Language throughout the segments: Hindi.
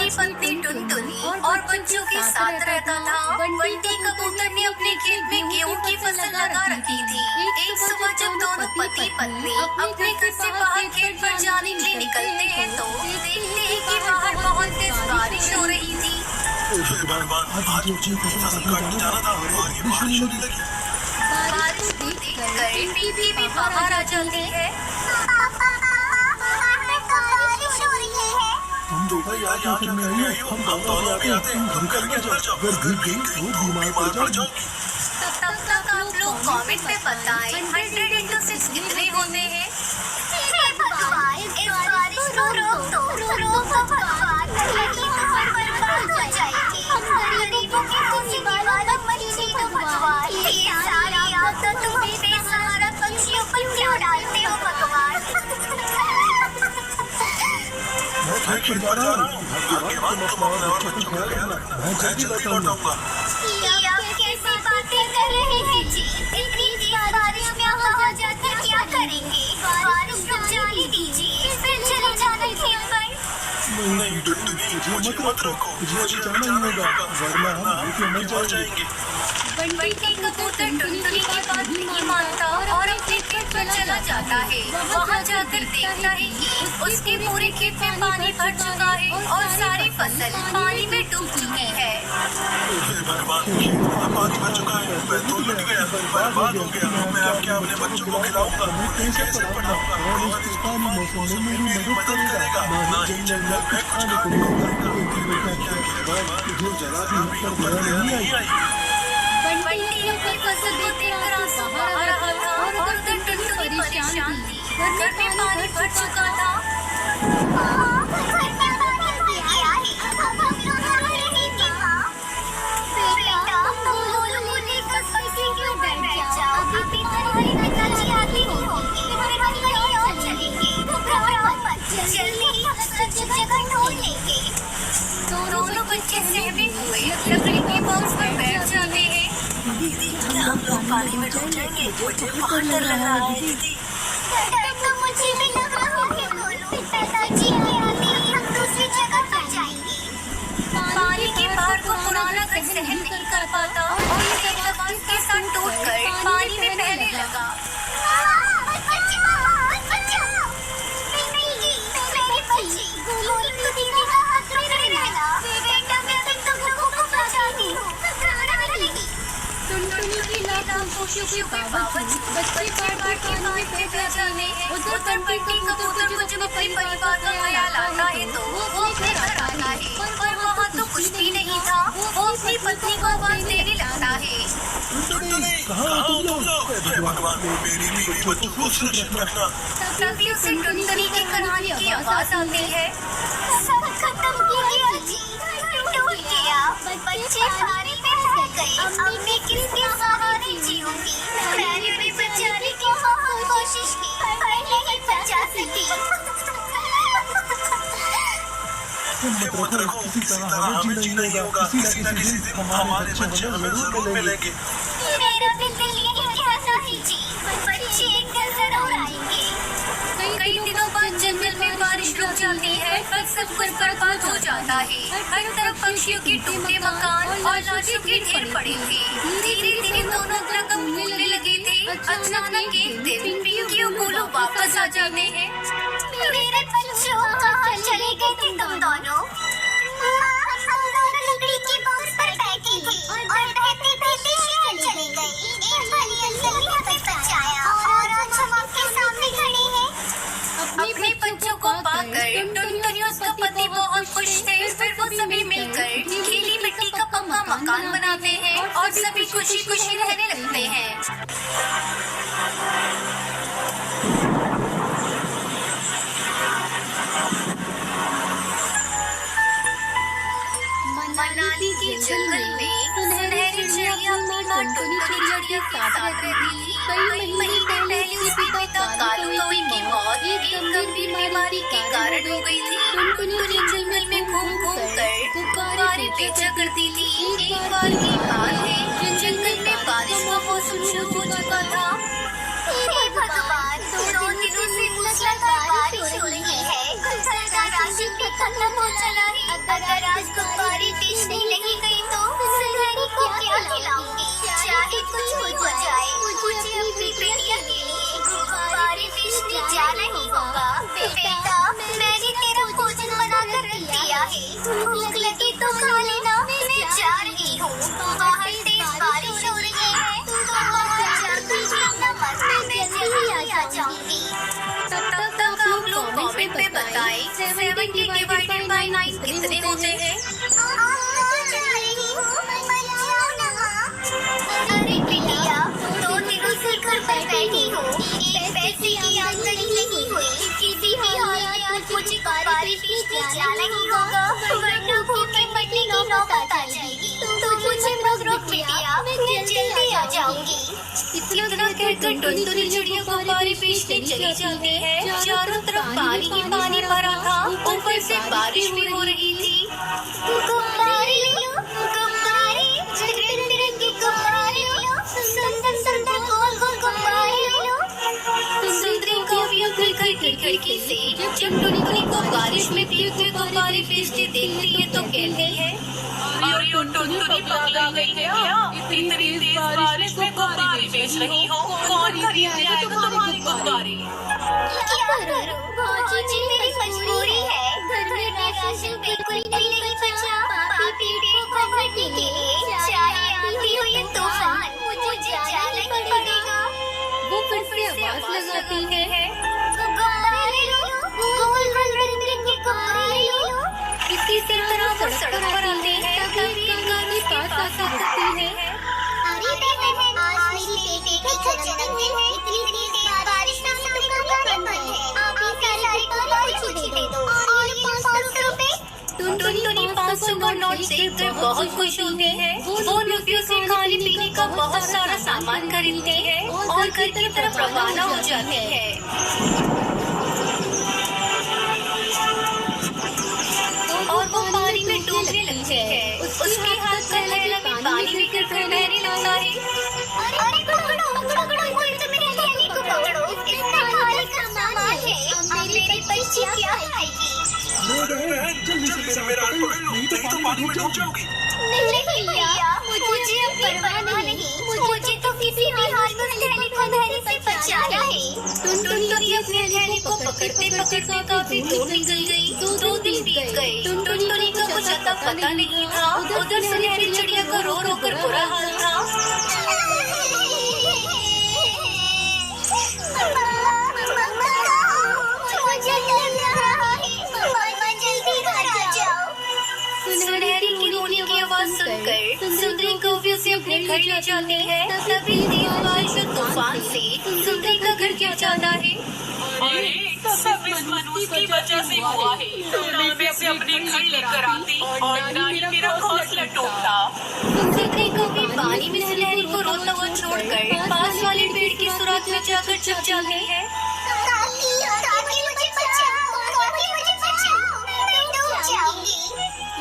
अपनी पत्नी टुनटुनी और बच्चों के साथ रहता था। बंटी कबूतर ने अपने खेत में गेहूं की फसल लगा रखी थी। एक सुबह जब दोनों पति पत्नी अपने घर से बाहर खेत पर जाने के लिए निकलते हैं तो देखते हैं कि बाहर बहुत तेज बारिश हो रही थी। बारिश देखकर बीबी भी बाहर आ जाती है। तुम दोनों यहाँ क्या करने आई हो? हम दोनों भी आते हैं। तुम घर के अंदर जाओ। अगर घर गई तो बीमार पड़ जाओगी। तब तक आप लोग कमेंट में बताएं 100 into 6 कितने होते हैं? हे भगवान, इस बारिश को रोक दो, भगवान, नहीं तो हम बर्बाद हो जाएंगे। हम गरीबों की जिंदगी वाला मरीजी तो भगवान, ये सारी आफत तुम्हें बेसहारा पक्षियों पर क्यों डालते हो भगवान? मैं घर जा रहा हूँ। भाग्यवान तुम अपना और बच्चों का ख्याल रखना। मैं जल्दी लौटाऊंगा। ये आप कैसी बातें कर रहे हैं जी? इतनी तेज बारिश में आप वहाँ जाकर क्या करेंगे? बारिश रुक जाने दीजिए, फिर चले जाना खेत पर। नहीं टुनटुनी, मुझे मत रोको। मुझे जाना ही होगा, वरना हम भूखे मर जाएंगे। बंटी कबूतर टुनटुनी की बात नहीं मानता और अपने खेत पर चला जाता है। वहाँ जाकर देखता है कि उसके पूरे खेत में पानी भर चुका है और सारी फसल पानी में डूब चुकी है। भगवान, खेत में पानी भर चुका है। मैं तो लुट गया, बर्बाद हो गया। मैं अब क्या अपने बच्चों को खिलाऊंगा? कैसे पढ़ाऊंगा? और इस पानी मौसम में मेरी मदद करेगा। ना ही जंगल में कुछ खाने को मिलेगा। मुझे जरा भी ऊपर दया नहीं आई। बंटी अपनी फसल देखकर आंसू बहा रहा था और उधर टुनटुनी परेशान थी। घर में पानी भर चुका था। बेटा, तुम लोगों को लेकर कैसे क्यों बैठ जाओ? अभी तुम्हारे पिताजी आते ही होंगे, फिर हम कहीं और चलेंगे। घबराओ मत, जल्दी हम सुरक्षित जगह ढूंढ लेंगे। दोनों बच्चे सहमत हुए लकड़ी के बॉक्स पर बैठ जाते हैं। दीदी, हम लोग पानी में डूब जाएंगे। मुझे बहुत डर लग रहा है दीदी। डर तो मुझे भी लग रहा है बोलो। पिताजी आते ही हम दूसरी जगह पर जाएंगे। पानी के बाहर को पुराना घर सहन नहीं कर पाता और ये दरवाजे के साथ टूटकर पानी में बहने लगा। खुशियों के बावजूद बच्चे बार-बार के पानी में बह जाते हैं। उधर बंटी कबूतर को जब अपने परिवार का ख्याल आता है तो वो अपने घर आता है, पर वहाँ तो कुछ भी नहीं था। वो अपनी पत्नी को आवाज देने लगता है। कहाँ हो तुम लोग? हे भगवान, मेरी बीवी बच्चों को सुरक्षित रखना। तभी उसे टुनटुनी की कराहने की आवाज आती है। सब खत्म हो गया जी, टूट गया। बच्चे पानी में बह गए। अब मैं किसके सहारे जीऊंगी? मैंने उन्हें बचाने की बहुत कोशिश की, पर नहीं बचा सकी। मत रखो, किसी तरह हमें जीना ही होगा। किसी न किसी दिन हमारे बच्चे हमें जरूर मिलेंगे। मेरा भी दिल यही कहता है जी, बच्चे एक दिन जरूर आएंगे। कई दिनों बाद जंगल में बारिश रुक जाती है, पर सब कुछ बर्बाद हो जाता है। हर तरफ पक्षियों के टूटे मकान और लाशों के ढेर पड़े थे। धीरे-धीरे दोनों रकम भूलने लगे थे। अचानक एक दिन पिंकी और गोलू वापस आ जाते हैं। मेरे बच्चों, कहाँ चले गए थे तुम दोनों? लकड़ी के बॉक्स पर बैठी थी और बहते-बहते शहर चले गए। एक भली अंजलि हमें बचाया और आज हम आपके सामने खड़े हैं। अपने बच्चों को पाकर टुनटुनी और उसका पति बहुत खुश थे। फिर वो सभी मिलकर गीली मिट्टी का पक्का मकान बनाते हैं और सभी खुशी-खुशी रहने लगते हैं। मनाली के जंगल में सुनहरी चिड़िया मीना टुनटुनी चिड़िया के साथ रहती थी। कई महीने पहले उसके पिता कालू कौवे की मौत एक गंभीर बीमारी के कारण हो गई थी। टुनटुनी जंगल में घूम कर गुब्बारे बेचा करती थी। एक बार की बात है, जंगल में बारिश का मौसम शुरू हो चुका था। हे भगवान, 2 दिनों से मूसलाधार बारिश हो रही है। राशन भी खत्म हो चला है। अगर आज गुब्बारे बेचने नहीं गई तो सुनहरी को क्या खिलाऊंगी? चाहे कुछ हो जाए, मुझे अपनी बेटिया के लिए गुब्बारे बेचने जाना ही होगा। बेटा, मैंने तेरा भोजन बना कर रख दिया है, भूख लगी तो खा लेना। मैं जा रही हूँ, बाहर तेज बारिश हो रही है, तो बाहर जाकर अपना मत, मैं जल्दी आ जाऊंगी। तब तक आप लोग कमेंट में बताएं 70 डिवाइडेड बाय 9 कितने होते हैं? अरे बिटिया, 2 दिनों से घर पर बैठी हूँ, 1 पैसे की आमदनी नहीं हुई। किसी भी हाल में आज मुझे गुब्बारे बेचने जाना ही होगा, वरना भूखे मरने की नौबत आ जाएगी। तो मुझे मत रोक बिटिया, मैं जल्दी आ जाऊंगी। इतना कहकर टुनटुनी चिड़िया गुब्बारे बेचने चली जाती है। चारों तरफ पानी ही पानी भरा था, ऊपर से बारिश भी हो रही थी। गुब्बारे लो, गुब्बारे, रंग बिरंगे गुब्बारे लो, सुंदर सुंदर गोल गोल गुब्बारे लो। सुंदरी कौवियाँ खिड़की से जब टुनटुनी को बारिश में भीगते गुब्बारे बेचते देखती है तो कहती है, अरे टुनटुनी पगला गई है क्या? इतनी तेज बारिश में गुब्बारे बेच रही हो, कौन खरीदने आएगा तुम्हारे गुब्बारे? क्या करूं? भाजी मेरी मजबूरी है, घर में राशन बिल्कुल नहीं बचा। पापी पेट को भरने के लिए चाहे आंधी हो या तूफान, मुझे जाना ही पड़ेगा। वो फिर से आवाज लगाती है, गुब्बारे लो, गोल गोल रंग बिरंगे गुब्बारे लो। इसी तरह सड़क पर आते हैं, तभी गाड़ी पास आ सकती है। अरे बहन, आज मेरी बेटी का जन्मदिन है, इतनी तेज बारिश में सब दुकानें बंद हैं। आप ये सारे गुब्बारे मुझे दे दो। और ये 500 रुपए। टुनटुनी 500 का नोट देखकर बहुत खुश होते हैं। वो रुपयों से खाने पीने का बहुत सारा सामान खरीदते हैं और घर की तरफ रवाना हो जाते हैं। और वो पानी में डूबने लगते हैं। उसके हाथ का थैला भी पानी में गिरकर बहने लगता है। अरे पकड़ो, कोई तो मेरे थैले को पकड़ो। इसमें खाने का सामान है। अब मेरी बच्ची क्या खाएगी? बहन, जल्दी से मेरा हाथ पकड़ लो, नहीं तो पानी में डूब जाओगी। नहीं भैया, मुझे अब परवाह नहीं। मुझे तो किसी भी हाल में थैले को धैर्य से बचाना है। टुनटुनी अपने थैले को पकड़ते पकड़ते काफी दूर निकल गई। 2 दिन बीत गए। टुनटुनी को कुछ अता पता नहीं था। उधर सुनहरी चिड़िया का रो रो कर बुरा हाल था। सुनहरी की रोने की आवाज सुनकर सुंदरी कौवियों से अपने घर ले जाते हैं। तभी तेज बारिश और तूफान से सुंदरी का घर गिर जाता है। अरे सब इस मनुष्य की वजह से हुआ है। ना मैं इसे अपने घर लेकर आती और ना ही मेरा घोंसला टूटता। सुंदरी कौवी पानी में सुनहरी को रोता हुआ छोड़कर पास वाले पेड़ की सुराख में जाकर छुप जाते हैं।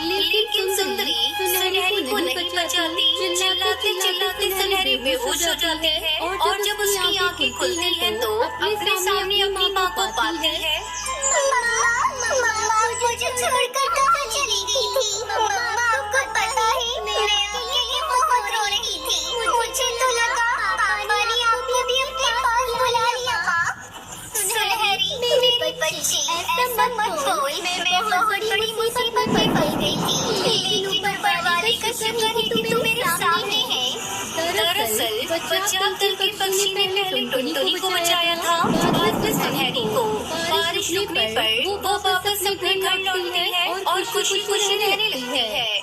लेकिन सुंदरी सुनहरी को नहीं बचाती। चिल्लाते चिल्लाते सुनहरी बेहोश हो जाती है और जब उसकी आंखें खुलती हैं तो अपने सामने अपनी माँ को पाती है। मुझे छोड़कर कहाँ चली गई थी? मम्मा, आपको पता है मैं आपके लिए बहुत रो रही थी। मुझे तो लगा पापा ने आपको भी अपने पास बुला लिया। सुनहरी मेरी बच्ची, ऐसा मत बोल। मैं बहुत बड़ी मुसीबत में फंस गई थी, लेकिन ऊपर वाले का शुक्र है कि तू मेरे सामने है। दरअसल बचाव दल के पक्षी ने पहले टुनटुनी को बचाया था, बाद में सुनहरी को। बारिश रुकने पर वो वापस अपने घर लौटते हैं और खुशी खुशी रहने लगते हैं।